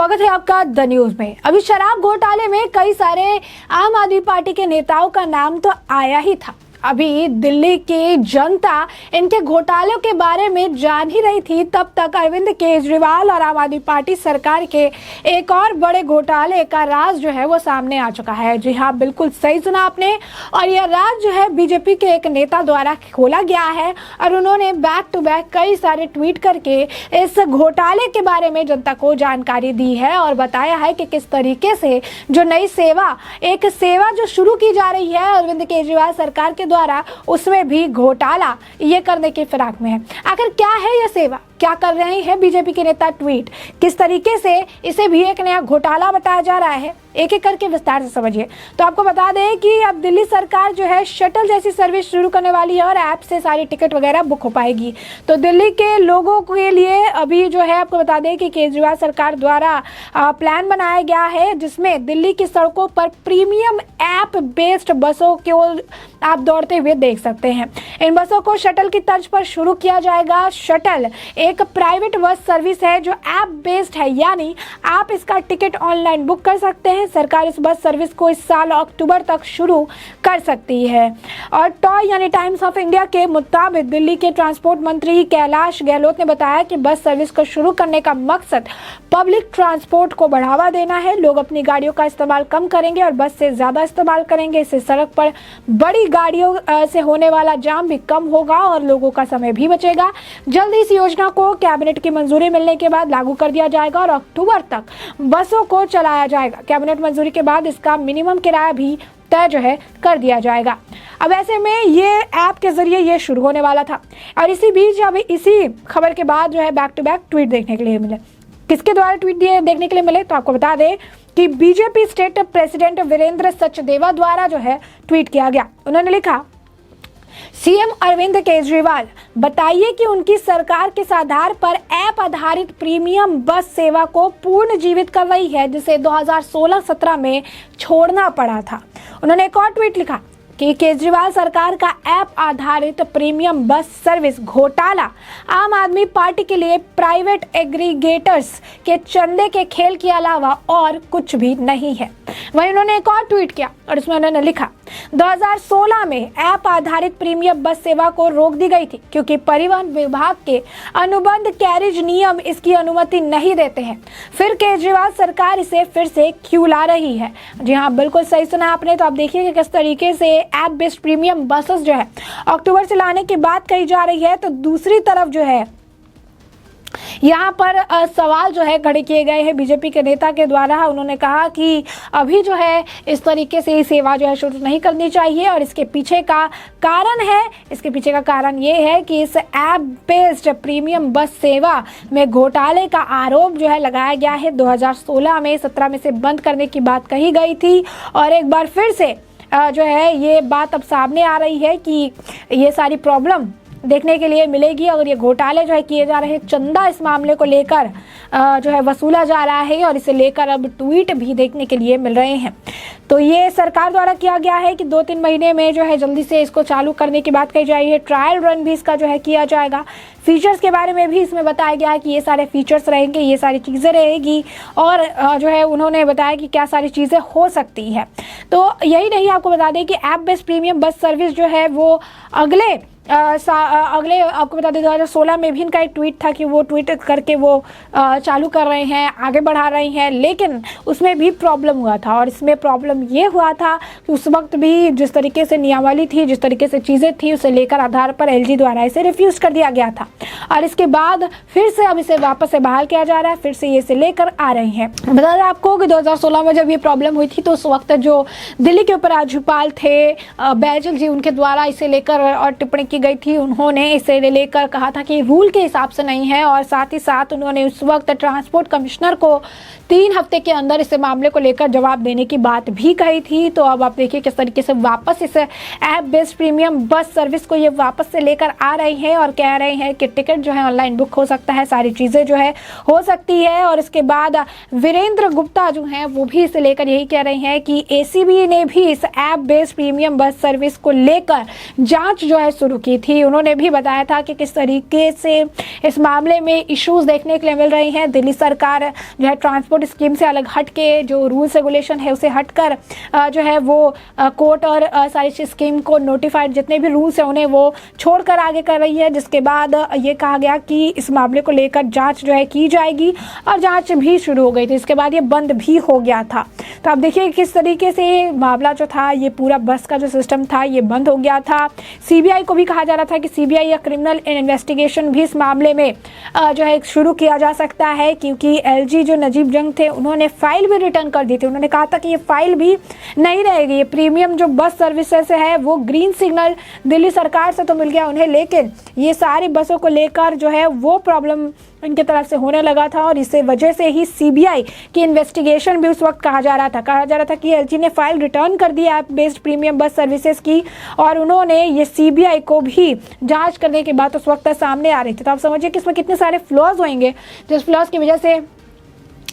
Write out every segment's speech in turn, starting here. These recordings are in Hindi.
स्वागत है आपका द न्यूज में। अभी शराब घोटाले में कई सारे आम आदमी पार्टी के नेताओं का नाम तो आया ही था। अभी दिल्ली की जनता इनके घोटालों के बारे में जान ही रही थी, तब तक अरविंद केजरीवाल और आम आदमी पार्टी सरकार के एक और बड़े घोटाले का राज जो है वो सामने आ चुका है। जी हाँ, बिल्कुल सही सुना आपने। और यह राज जो है बीजेपी के एक नेता द्वारा खोला गया है और उन्होंने बैक टू बैक कई सारे ट्वीट करके इस घोटाले के बारे में जनता को जानकारी दी है और बताया है कि किस तरीके से जो नई सेवा जो शुरू की जा रही है अरविंद केजरीवाल सरकार के द्वारा, उसमें भी घोटाला ये करने की फिराक में है। आखिर क्या है यह सेवा, क्या कर रहे हैं बीजेपी के नेता, ट्वीट किस तरीके से इसे भी एक नया घोटाला बताया जा रहा है, एक एक करके विस्तार से समझिए। तो आपको बता दें कि अब दिल्ली सरकार जो है शटल जैसी सर्विस शुरू करने वाली है और ऐप से सारी टिकट वगैरह बुक हो पाएगी। तो दिल्ली के लोगों के लिए अभी जो है आपको बता दें कि केजरीवाल सरकार द्वारा प्लान बनाया गया है, जिसमें दिल्ली की सड़कों पर प्रीमियम ऐप बेस्ड बसों को आप दौड़ते हुए देख सकते हैं। इन बसों को शटल की तर्ज पर शुरू किया जाएगा। शटल एक प्राइवेट बस सर्विस है जो ऐप बेस्ड है, यानी आप इसका टिकट ऑनलाइन बुक कर सकते हैं। सरकार इस बस सर्विस को इस साल अक्टूबर तक शुरू कर सकती है। और टॉय यानी टाइम्स ऑफ इंडिया के मुताबिक दिल्ली के ट्रांसपोर्ट मंत्री कैलाश गहलोत ने बताया कि बस सर्विस को शुरू करने का मकसद पब्लिक ट्रांसपोर्ट को बढ़ावा देना है। लोग अपनी गाड़ियों का इस्तेमाल कम करेंगे और बस से ज्यादा इस्तेमाल करेंगे। इससे सड़क पर बड़ी गाड़ियों से होने वाला जाम भी कम होगा और लोगों का समय भी बचेगा। जल्दी इस योजना को कैबिनेट की मंजूरी मिलने के बाद लागू कर दिया जाएगा और अक्टूबर तक बसों को चलाया जाएगा। कैबिनेट मंजूरी के बाद इसका मिनिमम किराया भी तय जो है कर दिया जाएगा। अब ऐसे में ये ऐप के जरिए ये शुरू होने वाला था और इसी बीच अब इसी खबर के बाद जो है बैक टू बैक ट्वीट देखने के लिए मिले। किसके द्वारा ट्वीट दिए देखने के लिए मिले, तो आपको बता दें कि BJP state president Virendra Sachdeva द्वारा जो है ट्वीट किया गया। उन्होंने लिखा, सीएम अरविंद केजरीवाल, बताइए कि उनकी सरकार किस आधार पर ऐप आधारित प्रीमियम बस सेवा को पूर्ण जीवित कर रही है, जिसे 2016-17 में छोड़ना पड़ा था। उन्होंने एक और ट्वीट लिखा कि केजरीवाल सरकार का ऐप आधारित प्रीमियम बस सर्विस घोटाला आम आदमी पार्टी के लिए प्राइवेट एग्रीगेटर्स के चंदे के खेल के अलावा और कुछ भी नहीं है। वहीं उन्होंने एक और ट्वीट किया और उसमें उन्होंने लिखा, 2016 में ऐप आधारित प्रीमियम बस सेवा को रोक दी गई थी क्योंकि परिवहन विभाग के अनुबंध कैरिज नियम इसकी अनुमति नहीं देते हैं। फिर केजरीवाल सरकार इसे फिर से क्यों ला रही है। जी हाँ, बिल्कुल सही सुना आपने। तो आप देखिए कि किस तरीके से ऐप बेस्ड प्रीमियम बसेस जो है अक्टूबर से लाने की बात कही जा रही है। तो दूसरी तरफ जो है यहाँ पर सवाल जो है खड़े किए गए हैं बीजेपी के नेता के द्वारा। उन्होंने कहा कि अभी जो है इस तरीके से सेवा जो है शुरू नहीं करनी चाहिए और इसके पीछे का कारण ये है कि इस ऐप बेस्ड प्रीमियम बस सेवा में घोटाले का आरोप जो है लगाया गया है। 2016 में 17 में से बंद करने की बात कही गई थी और एक बार फिर से जो है ये बात अब सामने आ रही है कि ये सारी प्रॉब्लम देखने के लिए मिलेगी। अगर ये घोटाले जो है किए जा रहे हैं, चंदा इस मामले को लेकर जो है वसूला जा रहा है और इसे लेकर अब ट्वीट भी देखने के लिए मिल रहे हैं। तो ये सरकार द्वारा किया गया है कि 2-3 महीने में जो है जल्दी से इसको चालू करने की बात कही जा रही है। ट्रायल रन भी इसका जो है किया जाएगा। फीचर्स के बारे में भी इसमें बताया गया है कि ये सारे फीचर्स रहेंगे, ये सारी चीज़ें रहेगी और जो है उन्होंने बताया कि क्या सारी चीज़ें हो सकती है। तो यही नहीं, आपको बता दें कि app based premium bus service जो है वो अगले आपको बता दें 2016 में भी इनका एक ट्वीट था कि वो ट्वीट करके वो चालू कर रहे हैं, आगे बढ़ा रहे हैं, लेकिन उसमें भी प्रॉब्लम हुआ था। और इसमें प्रॉब्लम ये हुआ था कि उस वक्त भी जिस तरीके से नियमावली थी, जिस तरीके से चीज़ें थी, उसे लेकर आधार पर एलजी द्वारा इसे रिफ्यूज़ कर दिया गया था और इसके बाद फिर से अब इसे वापस से बहाल किया जा रहा है, फिर से ये इसे लेकर आ रहे हैं। बता दें आपको कि 2016 में जब ये प्रॉब्लम हुई थी तो उस वक्त जो दिल्ली के उपराज्यपाल थे बैजल जी, उनके द्वारा इसे लेकर और टिप्पणी गई थी। उन्होंने इसे लेकर कहा था कि रूल के हिसाब से नहीं है और साथ ही साथ उन्होंने उस वक्त ट्रांसपोर्ट कमिश्नर को 3 हफ्ते के अंदर इस मामले को लेकर जवाब देने की बात भी कही थी। तो अब आप देखिए किस तरीके से वापस इस app based premium bus service को ये वापस से लेकर आ रहे हैं और कह रहे हैं कि टिकट जो है ऑनलाइन बुक हो सकता है, सारी चीज़ें जो है हो सकती है। और इसके बाद वीरेंद्र गुप्ता जो हैं वो भी इसे लेकर यही कह रहे हैं कि एसीबी ने भी इस app based premium bus service को लेकर जाँच जो है शुरू की थी। उन्होंने भी बताया था कि किस तरीके से इस मामले में इश्यूज देखने के लिए मिल रही हैं। दिल्ली सरकार जो है ट्रांसपोर्ट स्कीम से अलग हट के जो रूल्स रेगुलेशन है उसे हटकर जो है वो कोर्ट और सारी स्कीम को नोटिफाइड जितने भी रूल्स हैं उन्हें वो छोड़कर आगे कर रही है, जिसके बाद ये कहा गया कि इस मामले को लेकर जांच जो है की जाएगी और जांच भी शुरू हो गई थी। इसके बाद ये बंद भी हो गया था। तो आप देखिए किस तरीके से मामला जो था, ये पूरा बस का जो सिस्टम था ये बंद हो गया था। सीबीआई को भी कहा जा रहा था कि सीबीआई या क्रिमिनल इन्वेस्टिगेशन भी इस मामले में जो है शुरू किया जा सकता है, क्योंकि एलजी जो नजीब जंग थे उन्होंने फाइल भी रिटर्न कर दी थी। उन्होंने कहा था कि ये फाइल भी नहीं रहेगी। ये प्रीमियम जो बस सर्विसेज है वो ग्रीन सिग्नल दिल्ली सरकार से तो मिल गया उन्हें, लेकिन ये सारी बसों को लेकर जो है वो प्रॉब्लम इनके तरफ से होने लगा था और इसी वजह से ही सीबीआई की इन्वेस्टिगेशन भी उस वक्त कहा जा रहा था कि एलजी ने फाइल रिटर्न कर दी app based premium bus services की, और उन्होंने ये सीबीआई को भी जांच करने की बात उस वक्त सामने आ रही थी। तो आप समझिए कि इसमें कितने सारे फ्लॉज होंगे, जिस फ्लॉज की वजह से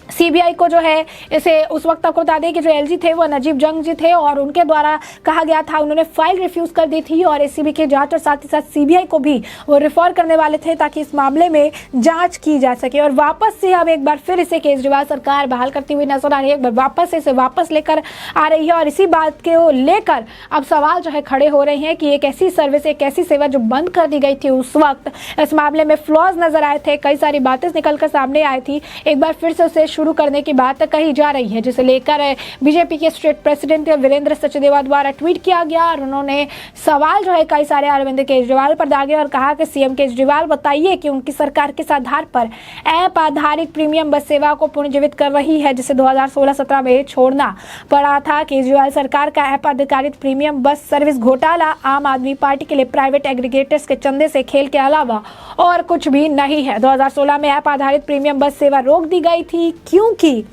सीबीआई को जो है इसे उस वक्त आपको बता दें कि जो एलजी थे वो नजीब जंग जी थे और उनके द्वारा कहा गया था, उन्होंने फाइल रिफ्यूज कर दी थी और एसीबी की जांच और साथ ही साथ सीबीआई को भी वो रेफर करने वाले थे ताकि इस मामले में जांच की जा सके। और वापस से अब एक बार फिर इसे केजरीवाल सरकार बहाल करती हुई नजर आ रही है, एक बार वापस से इसे वापस लेकर आ रही है और इसी बात को लेकर अब सवाल जो है खड़े हो रहे हैं कि एक ऐसी सर्विस, एक ऐसी सेवा जो बंद कर दी गई थी उस वक्त, इस मामले में फ्लॉज नजर आए थे, कई सारी बातें निकलकर सामने आई थी, एक बार फिर से उसे शुरू करने की बात कही जा रही है, जिसे लेकर बीजेपी के स्टेट प्रेसिडेंट वीरेंद्र सचदेवा द्वारा ट्वीट किया गया और उन्होंने सवाल जो है कई सारे अरविंद केजरीवाल पर दागे और कहा कि सीएम केजरीवाल बताइए कि उनकी सरकार किस आधार पर ऐप आधारित प्रीमियम बस सेवा को पुनर्जीवित कर रही है, जिसे 2016-17 में छोड़ना पड़ा था। केजरीवाल सरकार का ऐप आधारित प्रीमियम बस सर्विस घोटाला आम आदमी पार्टी के लिए प्राइवेट एग्रीगेटर्स के चंदे से खेल के अलावा और कुछ भी नहीं है। 2016 में ऐप आधारित प्रीमियम बस सेवा रोक दी गई थी क्योंकि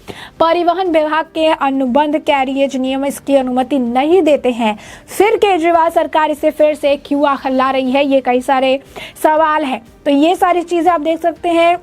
परिवहन विभाग के अनुबंध कैरियज नियम इसकी अनुमति नहीं देते हैं। फिर केजरीवाल सरकार इसे फिर से क्यों आखिर ला रही है, ये कई सारे सवाल हैं। तो ये सारी चीजें आप देख सकते हैं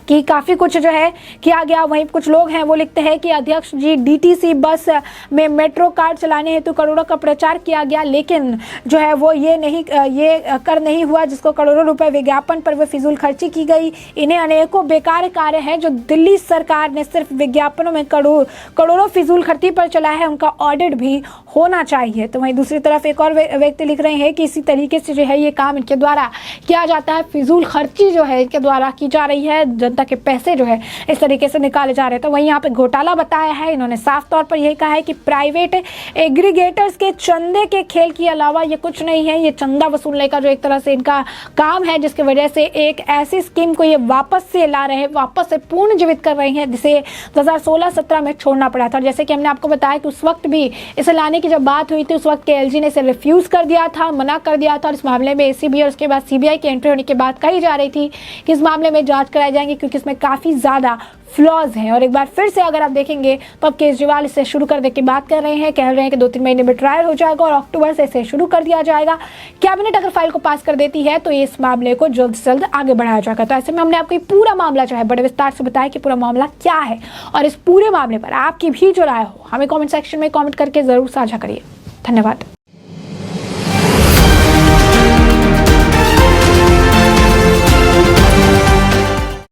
कि काफ़ी कुछ जो है किया गया। वहीं कुछ लोग हैं वो लिखते हैं कि अध्यक्ष जी डीटीसी बस में मेट्रो कार्ड चलाने हेतु करोड़ों का प्रचार किया गया, लेकिन जो है वो ये कर नहीं हुआ, जिसको करोड़ों रुपए विज्ञापन पर वो फिजूल खर्ची की गई। इन्हें अनेकों बेकार कार्य हैं जो दिल्ली सरकार ने सिर्फ विज्ञापनों में करोड़ों फिजूल खर्ची पर चलाया है, उनका ऑडिट भी होना चाहिए। तो वहीं दूसरी तरफ एक और व्यक्ति लिख रहे हैं कि इसी तरीके से जो है ये काम इनके द्वारा किया जाता है, फिजूल खर्ची जो है इनके द्वारा की जा रही है, जनता के पैसे जो है इस तरीके से निकाले जा रहे हैं। तो वहीं यहाँ पे घोटाला बताया है, इन्होंने साफ तौर पर यही कहा है कि प्राइवेट एग्रीगेटर्स के चंदे के खेल के अलावा ये कुछ नहीं है, ये चंदा वसूलने का जो एक तरह से इनका काम है, जिसकी वजह से एक ऐसी स्कीम को ये वापस से ला रहे हैं, वापस से पूर्ण जीवित कर रहे हैं, जिसे 2016-17 में छोड़ना पड़ा था। जैसे कि हमने आपको बताया कि उस वक्त भी इसे लाने की जब बात हुई थी उस वक्त के एलजी ने इसे रिफ्यूज कर दिया था, मना कर दिया था और इस मामले में एसीबी और उसके बाद सीबीआई की एंट्री होने की बात कही जा रही थी कि इस मामले में जांच कराई जाएंगी क्योंकि इसमें काफ़ी ज़्यादा फ्लॉज हैं। और एक बार फिर से अगर आप देखेंगे तो अब केजरीवाल इसे शुरू करने की बात कर रहे हैं, कह रहे हैं कि 2-3 महीने में ट्रायल हो जाएगा और अक्टूबर से इसे शुरू कर दिया जाएगा। कैबिनेट अगर फाइल को पास कर देती है तो इस मामले को जल्द से जल्द आगे बढ़ाया जाएगा। तो ऐसे में हमने आपको पूरा मामला जो है बड़े विस्तार से बताया कि पूरा मामला क्या है और इस पूरे मामले पर आपकी भी जो राय हो हमें कॉमेंट सेक्शन में कॉमेंट करके ज़रूर साझा करिए। धन्यवाद।